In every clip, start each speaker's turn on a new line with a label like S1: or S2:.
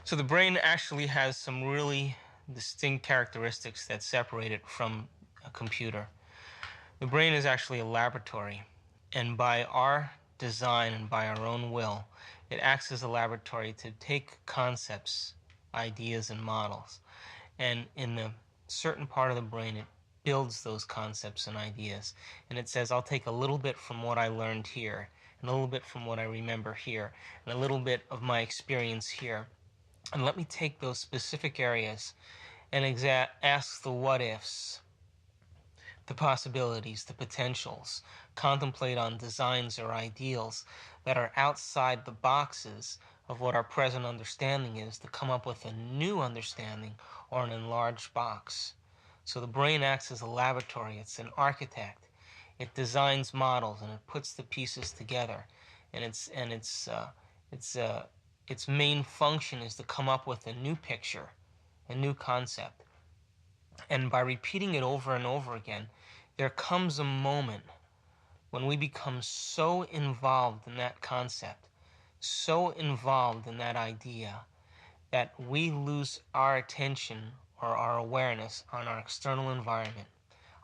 S1: So the brain actually has some really distinct characteristics that separate it from a computer. The brain is actually a laboratory, and by our design and by our own will, it acts as a laboratory to take concepts, ideas, and models, and in a certain part of the brain, it builds those concepts and ideas. And it says, I'll take a little bit from what I learned here, and a little bit from what I remember here, and a little bit of my experience here. And let me take those specific areas and ask the what ifs, the possibilities, the potentials, contemplate on designs or ideals that are outside the boxes of what our present understanding is to come up with a new understanding or an enlarged box. So the brain acts as a laboratory, it's an architect. It designs models and it puts the pieces together. And its main function is to come up with a new picture, a new concept. And by repeating it over and over again, there comes a moment when we become so involved in that concept, so involved in that idea, that we lose our attention or our awareness on our external environment,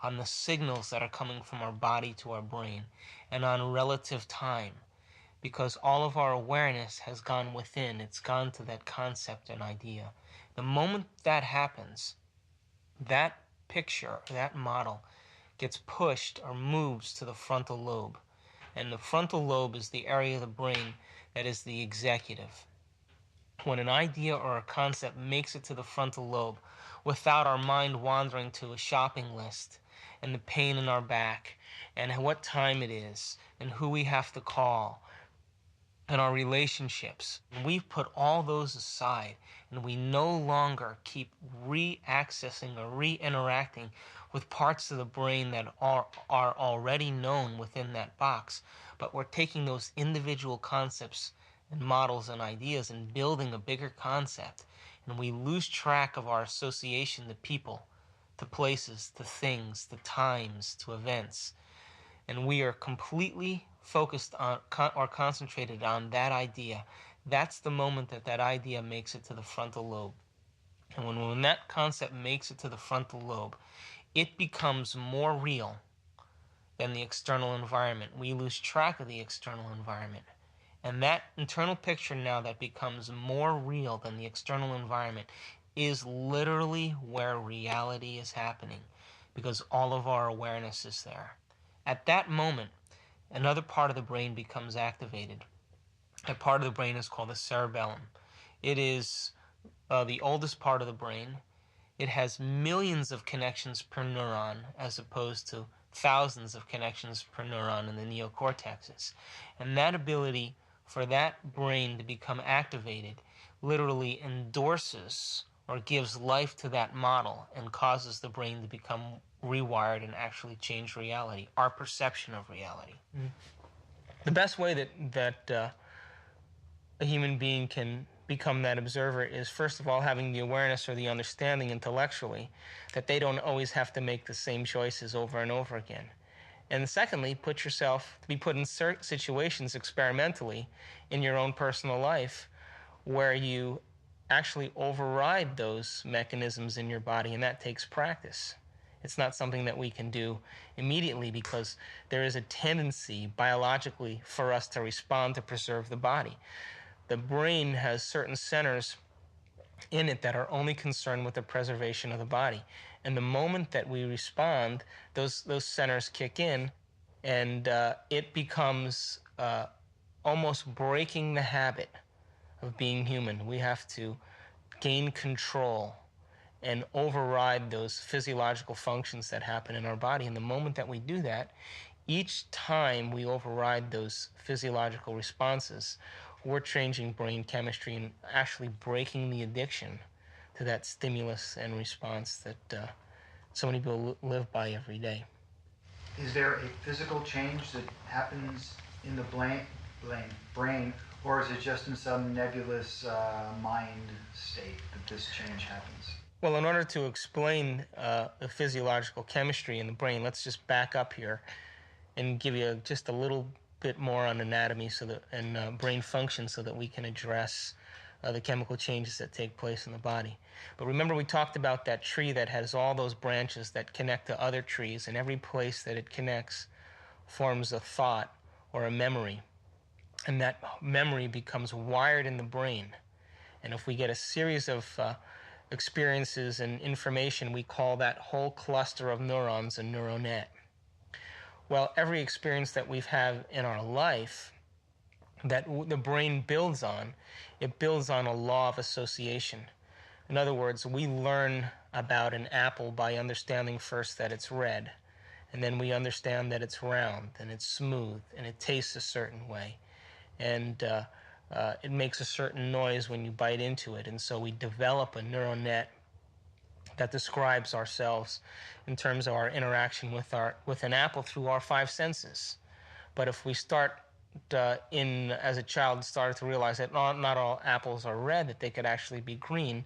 S1: on the signals that are coming from our body to our brain, and on relative time, because all of our awareness has gone within, it's gone to that concept and idea. The moment that happens, that picture, that model, gets pushed or moves to the frontal lobe. And the frontal lobe is the area of the brain that is the executive. When an idea or a concept makes it to the frontal lobe without our mind wandering to a shopping list and the pain in our back and what time it is and who we have to call and our relationships, we've put all those aside and we no longer keep re-accessing or re-interacting with parts of the brain that are already known within that box, but we're taking those individual concepts and models and ideas and building a bigger concept, and we lose track of our association to people, to places, to things, to times, to events, and we are completely focused on or concentrated on that idea. That's the moment that that idea makes it to the frontal lobe. And when that concept makes it to the frontal lobe, it becomes more real than the external environment. We lose track of the external environment. And that internal picture now that becomes more real than the external environment is literally where reality is happening, because all of our awareness is there. At that moment, another part of the brain becomes activated. That part of the brain is called the cerebellum. It is the oldest part of the brain. It has millions of connections per neuron as opposed to thousands of connections per neuron in the neocortexes. And that ability for that brain to become activated literally endorses or gives life to that model and causes the brain to become rewired and actually change reality, our perception of reality. The best way that a human being can become that observer is, first of all, having the awareness or the understanding intellectually that they don't always have to make the same choices over and over again. And secondly, put yourself to be put in certain situations experimentally in your own personal life where you actually override those mechanisms in your body, and that takes practice. It's not something that we can do immediately because there is a tendency biologically for us to respond to preserve the body. The brain has certain centers in it that are only concerned with the preservation of the body. And the moment that we respond, those centers kick in, and it becomes almost breaking the habit of being human. We have to gain control and override those physiological functions that happen in our body. And the moment that we do that, each time we override those physiological responses, we're changing brain chemistry and actually breaking the addiction to that stimulus and response that so many people live by every day.
S2: Is there a physical change that happens in the brain, or is it just in some nebulous mind state that this change happens?
S1: Well, in order to explain the physiological chemistry in the brain, let's just back up here and give you just a little bit more on anatomy and brain function so that we can address the chemical changes that take place in the body. But remember, we talked about that tree that has all those branches that connect to other trees, and every place that it connects forms a thought or a memory. And that memory becomes wired in the brain. And if we get a series of experiences and information, we call that whole cluster of neurons a neural net. Well, every experience that we've had in our life that the brain builds on, it builds on a law of association. In other words, we learn about an apple by understanding first that it's red, and then we understand that it's round and it's smooth and it tastes a certain way, and it makes a certain noise when you bite into it, and so we develop a neural net that describes ourselves in terms of our interaction with an apple through our five senses. But if we start as a child, started to realize that not all apples are red, that they could actually be green,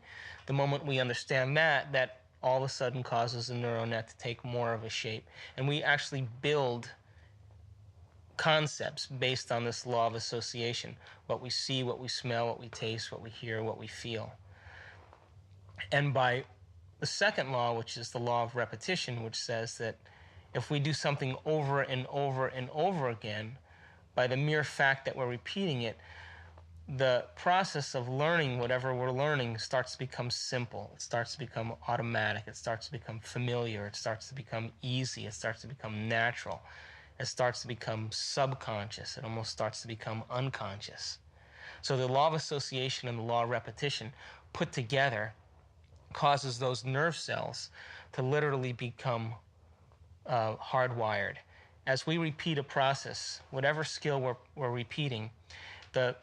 S1: the moment we understand that all of a sudden causes the neural net to take more of a shape. And we actually build concepts based on this law of association: what we see, what we smell, what we taste, what we hear, what we feel. And by the second law, which is the law of repetition, which says that if we do something over and over and over again, by the mere fact that we're repeating it, the process of learning whatever we're learning starts to become simple. It starts to become automatic. It starts to become familiar. It starts to become easy. It starts to become natural. It starts to become subconscious. It almost starts to become unconscious. So the law of association and the law of repetition put together causes those nerve cells to literally become hardwired. As we repeat a process, whatever skill we're repeating,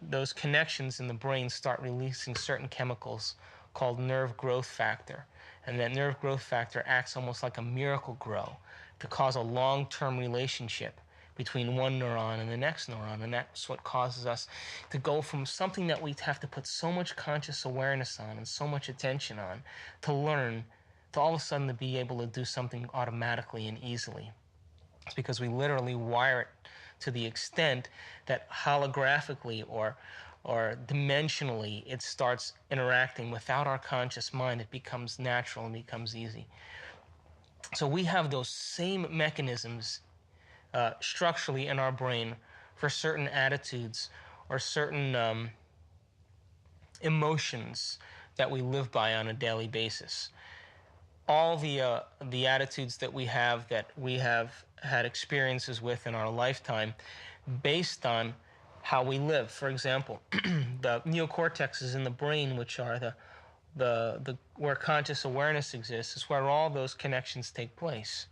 S1: those connections in the brain start releasing certain chemicals called nerve growth factor. And that nerve growth factor acts almost like a miracle grow to cause a long-term relationship between one neuron and the next neuron. And that's what causes us to go from something that we have to put so much conscious awareness on and so much attention on to learn, to all of a sudden to be able to do something automatically and easily. It's because we literally wire it to the extent that holographically or dimensionally it starts interacting without our conscious mind. It becomes natural and becomes easy. So we have those same mechanisms structurally in our brain for certain attitudes or certain emotions that we live by on a daily basis. All the attitudes that we have had experiences with in our lifetime based on how we live. For example, the neocortexes in the brain, which are the where conscious awareness exists, is where all those connections take place.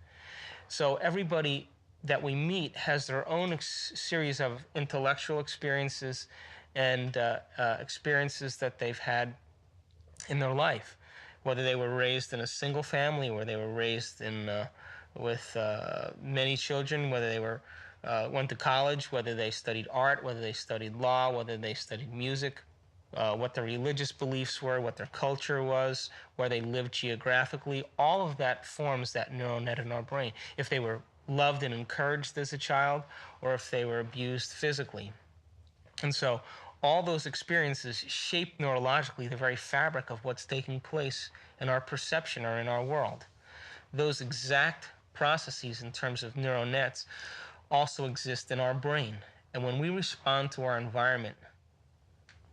S1: So everybody that we meet has their own series of intellectual experiences and experiences that they've had in their life, whether they were raised in a single family, or they were raised with many children, whether they went to college, whether they studied art, whether they studied law, whether they studied music, what their religious beliefs were, what their culture was, where they lived geographically. All of that forms that neural net in our brain. If they were loved and encouraged as a child, or if they were abused physically. And so all those experiences shape neurologically the very fabric of what's taking place in our perception or in our world. Those exact processes in terms of neural nets also exist in our brain. And when we respond to our environment,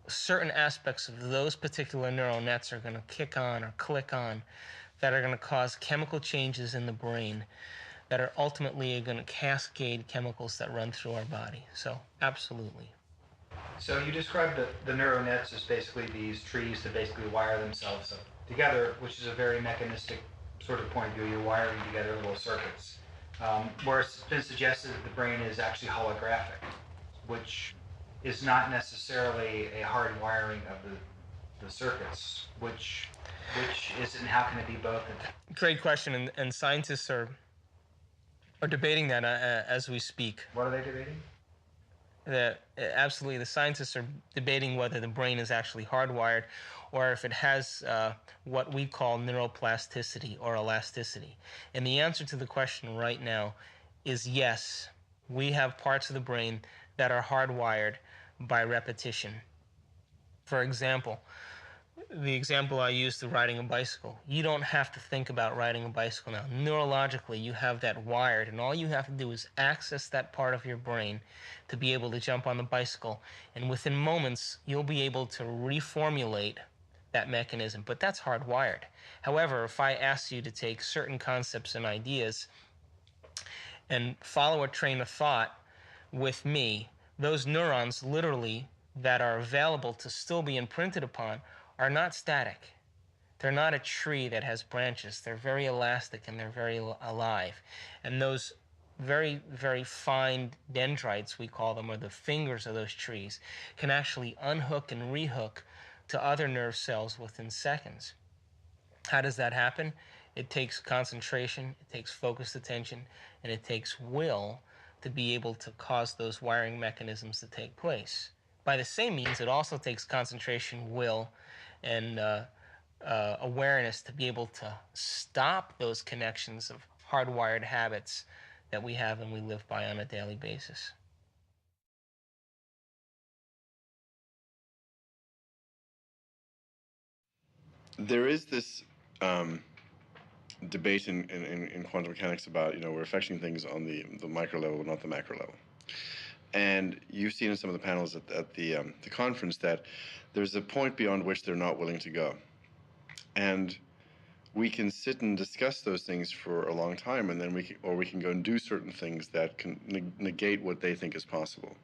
S1: certain aspects of those particular neural nets are going to kick on or click on that are going to cause chemical changes in the brain that are ultimately going to cascade chemicals that run through our body. So, absolutely.
S2: So you described the neural nets as basically these trees that basically wire themselves up together, which is a very mechanistic sort of point of view. You're wiring together little circuits. Whereas it's been suggested that the brain is actually holographic, which is not necessarily a hard wiring of the circuits. Which is it, and how can it be both?
S1: Great question, and scientists are debating that as we speak.
S2: What are they debating?
S1: Absolutely, the scientists are debating whether the brain is actually hardwired or if it has what we call neuroplasticity or elasticity. And the answer to the question right now is yes. We have parts of the brain that are hardwired by repetition. For example, the example I used to riding a bicycle. You don't have to think about riding a bicycle now. Neurologically, you have that wired, and all you have to do is access that part of your brain to be able to jump on the bicycle. And within moments, you'll be able to reformulate that mechanism. But that's hardwired. However, if I ask you to take certain concepts and ideas and follow a train of thought with me, those neurons literally that are available to still be imprinted upon are not static. They're not a tree that has branches. They're very elastic and they're very alive. And those very, very fine dendrites, we call them, or the fingers of those trees, can actually unhook and rehook to other nerve cells within seconds. How does that happen? It takes concentration, it takes focused attention, and it takes will to be able to cause those wiring mechanisms to take place. By the same means, it also takes concentration, will, and awareness to be able to stop those connections of hardwired habits that we have and we live by on a daily basis.
S3: There is this debate in quantum mechanics about, we're affecting things on the micro level, not the macro level. And you've seen in some of the panels at the conference that there's a point beyond which they're not willing to go. And we can sit and discuss those things for a long time, and then we can go and do certain things that can negate what they think is possible.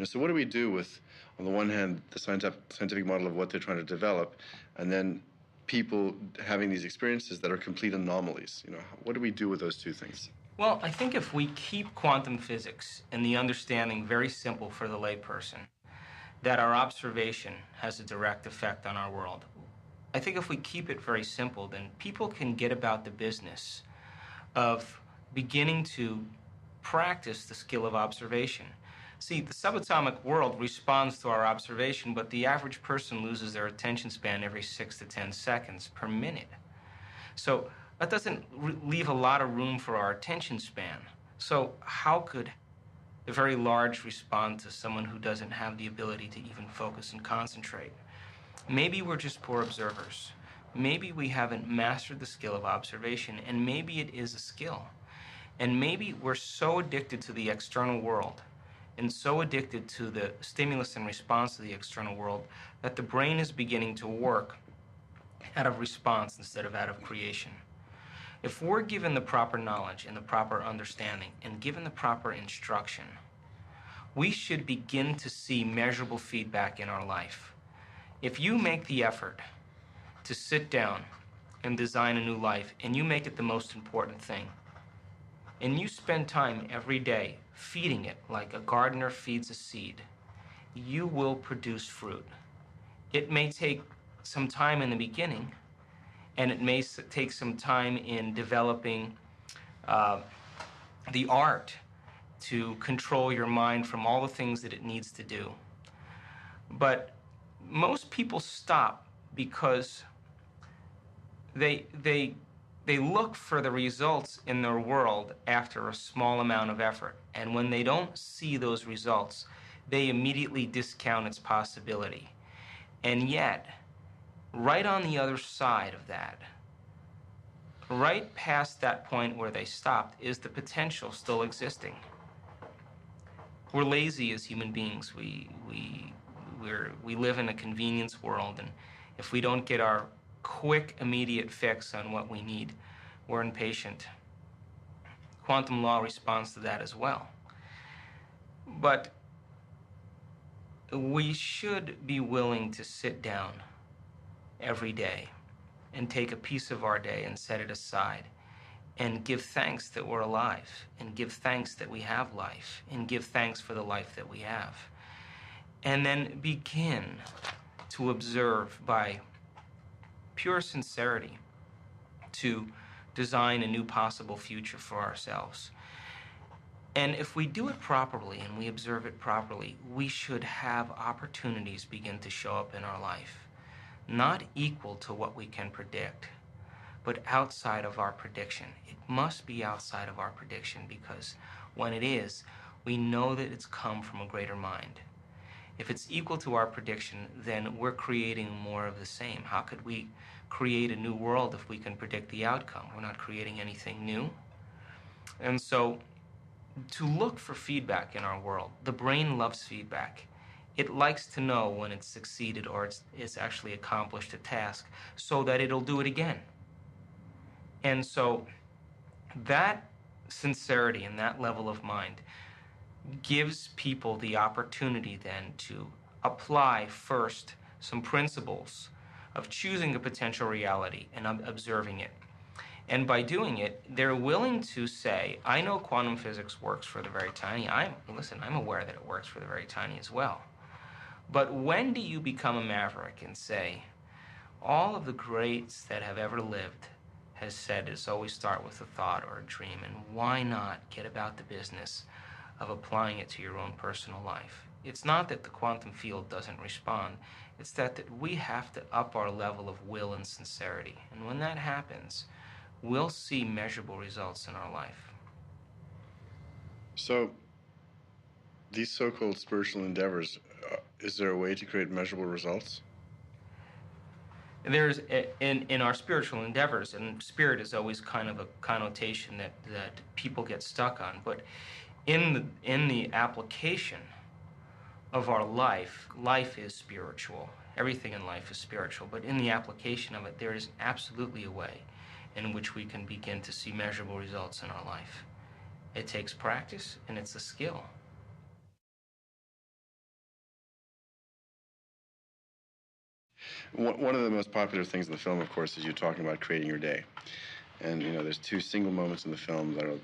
S3: So what do we do with, on the one hand, the scientific model of what they're trying to develop, and then people having these experiences that are complete anomalies? What do we do with those two things?
S1: Well, I think if we keep quantum physics and the understanding very simple for the layperson, that our observation has a direct effect on our world, I think if we keep it very simple, then people can get about the business of beginning to practice the skill of observation. See, the subatomic world responds to our observation, but the average person loses their attention span every 6 to 10 seconds per minute. So that doesn't leave a lot of room for our attention span. So how could the very large respond to someone who doesn't have the ability to even focus and concentrate? Maybe we're just poor observers. Maybe we haven't mastered the skill of observation, and maybe it is a skill. And maybe we're so addicted to the external world and so addicted to the stimulus and response to the external world that the brain is beginning to work out of response instead of out of creation. If we're given the proper knowledge and the proper understanding and given the proper instruction, we should begin to see measurable feedback in our life. If you make the effort to sit down and design a new life, and you make it the most important thing, and you spend time every day feeding it like a gardener feeds a seed, you will produce fruit. It may take some time in the beginning, and it may take some time in developing the art to control your mind from all the things that it needs to do. But most people stop because they look for the results in their world after a small amount of effort. And when they don't see those results, they immediately discount its possibility. And yet, right on the other side of that, right past that point where they stopped, is the potential still existing. We're lazy as human beings. We live in a convenience world, and if we don't get our quick, immediate fix on what we need, we're impatient. Quantum law responds to that as well. But we should be willing to sit down every day and take a piece of our day and set it aside and give thanks that we're alive, and give thanks that we have life, and give thanks for the life that we have. And then begin to observe by pure sincerity to design a new possible future for ourselves. And if we do it properly and we observe it properly, we should have opportunities begin to show up in our life, not equal to what we can predict, but outside of our prediction. It must be outside of our prediction, because when it is, we know that it's come from a greater mind. If it's equal to our prediction, then we're creating more of the same. How could we create a new world if we can predict the outcome? We're not creating anything new. And so, to look for feedback in our world, the brain loves feedback. It likes to know when it's succeeded or it's actually accomplished a task so that it'll do it again. And so, that sincerity and that level of mind gives people the opportunity then to apply first some principles of choosing a potential reality and observing it. And by doing it, they're willing to say, I know quantum physics works for the very tiny. I'm aware that it works for the very tiny as well. But when do you become a maverick and say, all of the greats that have ever lived has said it's always start with a thought or a dream, and why not get about the business of applying it to your own personal life? It's not that the quantum field doesn't respond. It's that we have to up our level of will and sincerity. And when that happens, we'll see measurable results in our life.
S3: So, these so-called spiritual endeavors, is there a way to create measurable results?
S1: There's in our spiritual endeavors, and spirit is always kind of a connotation that people get stuck on, but in the application of our life is spiritual. Everything in life is spiritual, but in the application of it, there is absolutely a way in which we can begin to see measurable results in our life. It takes practice, and it's a skill.
S3: One of the most popular things in the film, of course, is you talking about creating your day. And, there's two single moments in the film that are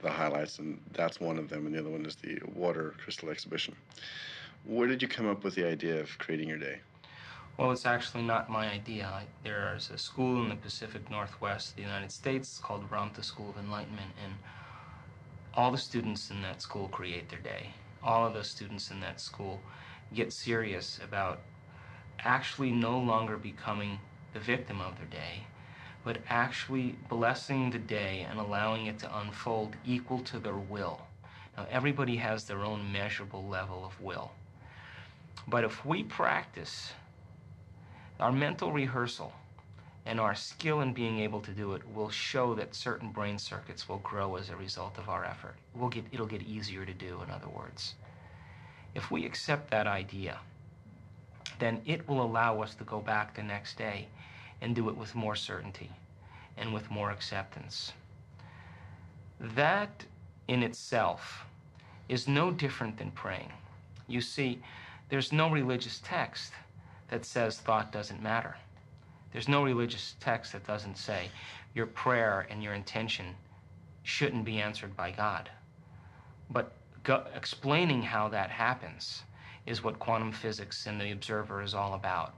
S3: the highlights, and that's one of them, and the other one is the water crystal exhibition. Where did you come up with the idea of creating your day?
S1: Well, it's actually not my idea. There's a school in the Pacific Northwest of the United States called Ramtha School of Enlightenment, and all the students in that school create their day. All of the students in that school get serious about actually no longer becoming the victim of their day, but actually blessing the day and allowing it to unfold equal to their will. Now, everybody has their own measurable level of will. But if we practice our mental rehearsal and our skill in being able to do it will show that certain brain circuits will grow as a result of our effort. It'll get easier to do, in other words. If we accept that idea, then it will allow us to go back the next day and do it with more certainty and with more acceptance. That in itself is no different than praying. You see, there's no religious text that says thought doesn't matter. There's no religious text that doesn't say your prayer and your intention shouldn't be answered by God. But explaining how that happens is what quantum physics and the observer is all about.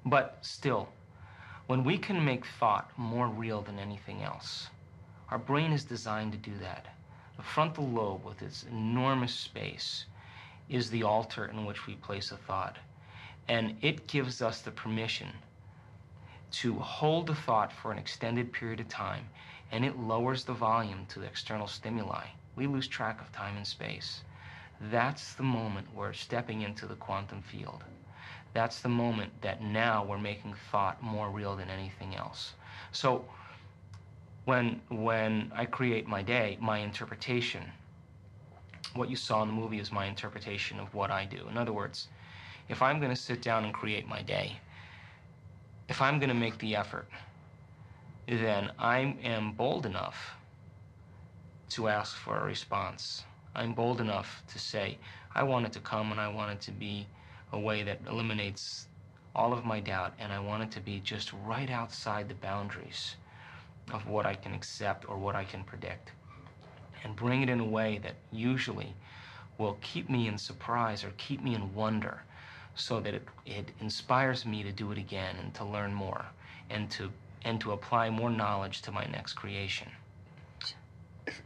S1: But still, when we can make thought more real than anything else, our brain is designed to do that. The frontal lobe, with its enormous space, is the altar in which we place a thought. And it gives us the permission to hold a thought for an extended period of time, and it lowers the volume to the external stimuli. We lose track of time and space. That's the moment we're stepping into the quantum field. That's the moment that now we're making thought more real than anything else. So when I create my day, my interpretation, what you saw in the movie is my interpretation of what I do. In other words, if I'm going to sit down and create my day, if I'm going to make the effort, then I am bold enough to ask for a response. I'm bold enough to say, I want it to come, and I want it to be a way that eliminates all of my doubt, and I want it to be just right outside the boundaries of what I can accept or what I can predict, and bring it in a way that usually will keep me in surprise or keep me in wonder, so that it inspires me to do it again and to learn more and to apply more knowledge to my next creation.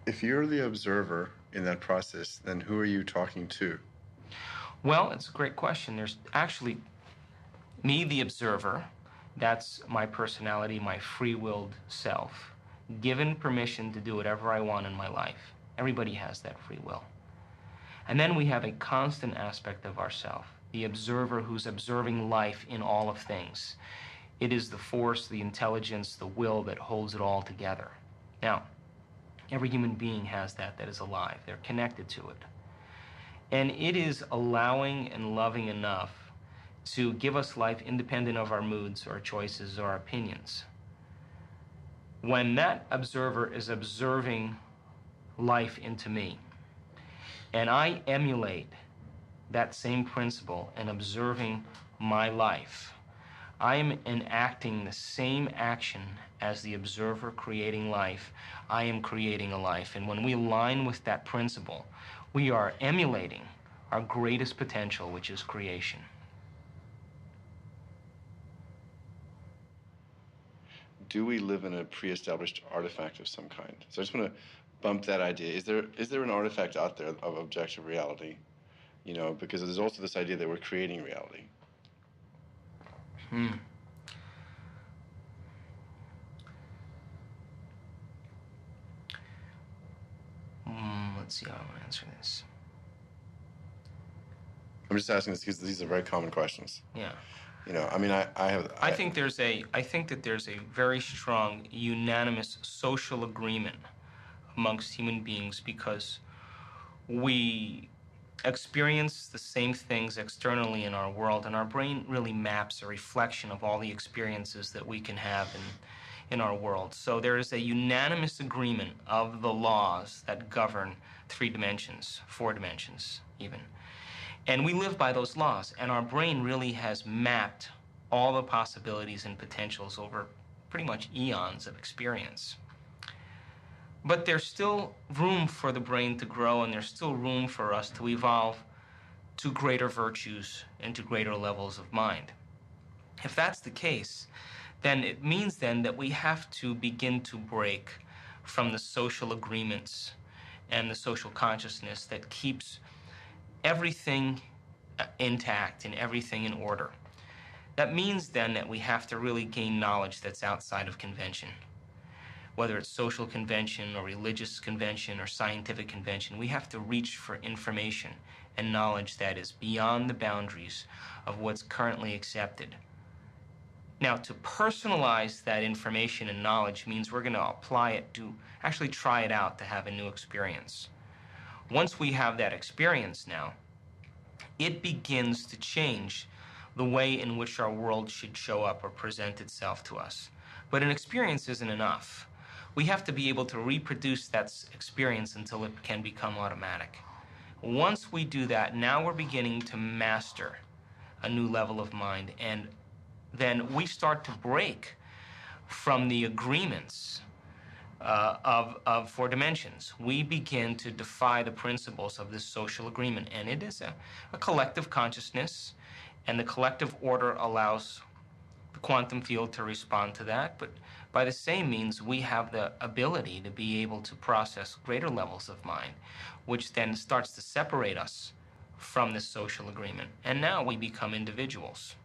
S3: If you're the observer in that process, then who are you talking to?
S1: Well, it's a great question. There's actually me, the observer. That's my personality, my free-willed self, given permission to do whatever I want in my life. Everybody has that free will. And then we have a constant aspect of ourself, the observer who's observing life in all of things. It is the force, the intelligence, the will that holds it all together. Now, every human being has that is alive. They're connected to it. And it is allowing and loving enough to give us life independent of our moods or choices or opinions. When that observer is observing life into me, and I emulate that same principle in observing my life, I am enacting the same action as the observer creating life. I am creating a life. And when we align with that principle, we are emulating our greatest potential, which is creation.
S3: Do we live in a pre-established artifact of some kind? So I just want to bump that idea. Is there an artifact out there of objective reality? You know, because there's also this idea that we're creating reality.
S1: Let's see how I want to answer this.
S3: I'm just asking this because these are very common questions.
S1: Yeah.
S3: You know, I mean, I
S1: think that there's a very strong, unanimous social agreement amongst human beings because we experience the same things externally in our world, and our brain really maps a reflection of all the experiences that we can have in our world. So there is a unanimous agreement of the laws that govern 3 dimensions, 4 dimensions even. And we live by those laws, and our brain really has mapped all the possibilities and potentials over pretty much eons of experience. But there's still room for the brain to grow, and there's still room for us to evolve to greater virtues and to greater levels of mind. If that's the case, then it means then that we have to begin to break from the social agreements and the social consciousness that keeps everything intact and everything in order. That means then that we have to really gain knowledge that's outside of convention. Whether it's social convention or religious convention or scientific convention, we have to reach for information and knowledge that is beyond the boundaries of what's currently accepted. Now, to personalize that information and knowledge means we're going to apply it to actually try it out to have a new experience. Once we have that experience now, it begins to change the way in which our world should show up or present itself to us. But an experience isn't enough. We have to be able to reproduce that experience until it can become automatic. Once we do that, now we're beginning to master a new level of mind, and then we start to break from the agreements of 4 dimensions. We begin to defy the principles of this social agreement, and it is a collective consciousness, and the collective order allows the quantum field to respond to that, but by the same means, we have the ability to be able to process greater levels of mind, which then starts to separate us from this social agreement, and now we become individuals.